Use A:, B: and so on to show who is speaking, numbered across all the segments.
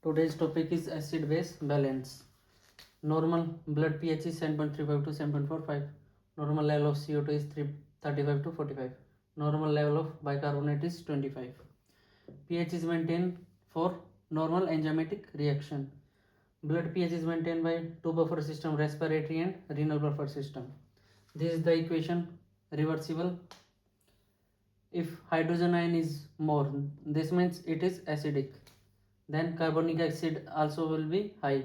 A: Today's topic is acid base balance. Normal blood pH is 7.35 to 7.45. Normal level of CO2 is 35 to 45. Normal level of bicarbonate is 25. pH is maintained for normal enzymatic reaction. Blood pH is maintained by two buffer system, respiratory and renal buffer system. This is the equation, reversible. If hydrogen ion is more, this means it is acidic. Then carbonic acid also will be high.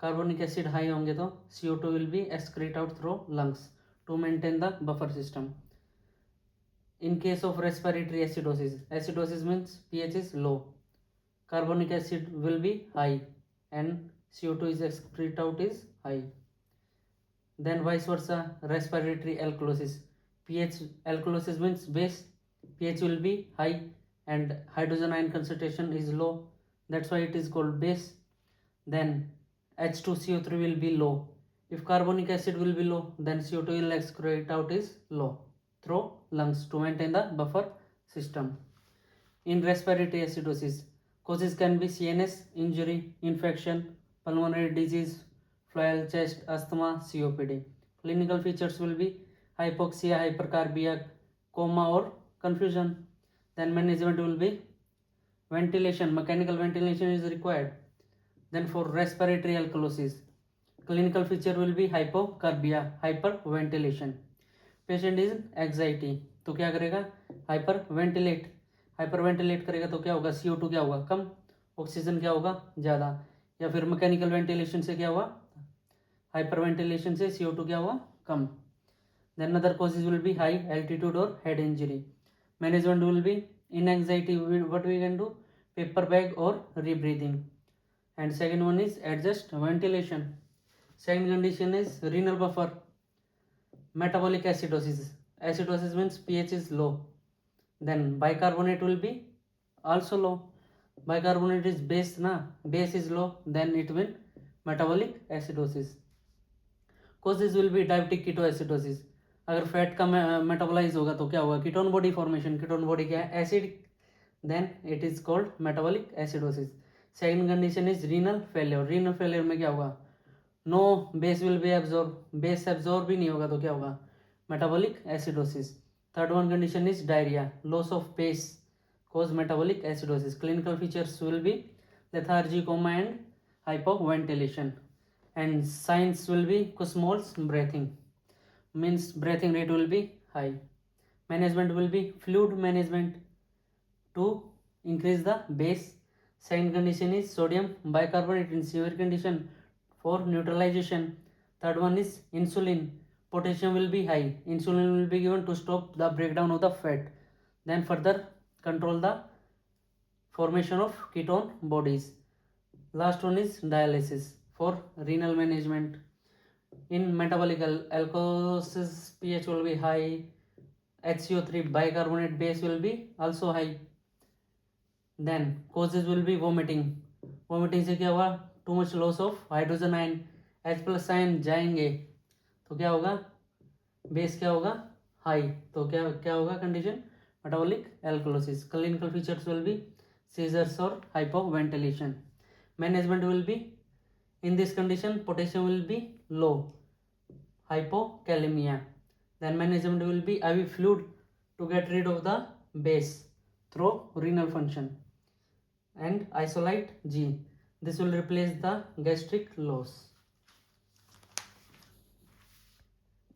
A: Carbonic acid high होंगे तो CO2 will be excrete out through lungs to maintain the buffer system. In case of respiratory acidosis means pH is low. Carbonic acid will be high and CO2 is excrete out is high. Then vice versa, respiratory alkalosis. Alkalosis means base, pH will be high and hydrogen ion concentration is low. That's why it is called base. Then H2CO3 will be low. If carbonic acid will be low, then CO2 will excrete out is low through lungs to maintain the buffer system. In respiratory acidosis, causes can be CNS injury, infection, pulmonary disease, flail chest, asthma, COPD. Clinical features will be hypoxia, hypercarbia, coma or confusion. Then management will be ventilation, mechanical ventilation is required. Then for respiratory alkalosis, clinical feature will be hypocarbia, hyperventilation. Patient is anxiety, तो क्या करेगा? हाइपरवेंटिलेट करेगा तो क्या होगा? CO2 क्या होगा? कम, oxygen क्या होगा? ज़्यादा. या फिर मैकेनिकल वेंटिलेशन से क्या हुआ? हाइपरवेंटिलेशन से CO2 क्या हुआ? कम. Then other causes will be high altitude or head injury. Management will be in anxiety. What we can do? Paper bag or rebreathing. And second one is adjust ventilation. Second condition is renal buffer. Metabolic acidosis. Acidosis means pH is low. Then bicarbonate will be also low. Bicarbonate is base na, base is low, then it will metabolic acidosis. Causes will be diabetic ketoacidosis. अगर fat का metabolise होगा तो क्या होगा? Ketone body formation. Ketone body क्या है? Acid. Then it is called metabolic acidosis. Second condition is renal failure. Renal failure में क्या होगा? No base will be absorb. Base absorb भी नहीं होगा तो क्या होगा? Metabolic acidosis. Third one condition is diarrhoea, loss of base cause metabolic acidosis. Clinical features will be lethargy, coma and hypoventilation. And signs will be Kussmaul's breathing, means breathing rate will be high. Management will be fluid management to increase the base. Second condition is sodium bicarbonate in severe condition for neutralization. Third one is insulin. Potassium will be high. Insulin will be given to stop the breakdown of the fat. Then further control the formation of ketone bodies. Last one is dialysis for renal management. In metabolic alkalosis, pH will be high. HCO3 bicarbonate base will be also high. Then causes will be vomiting. Vomiting से क्या हुआ? Too much loss of hydrogen ion. H plus ion जाएंगे तो क्या होगा? Base क्या होगा? High. तो क्या होगा condition? Metabolic alkalosis. Clinical features will be seizures or hypoventilation. Management will be in this condition potassium will be low, hypokalemia. Then management will be IV fluid to get rid of the base through renal function. And isolate G. This will replace the gastric loss.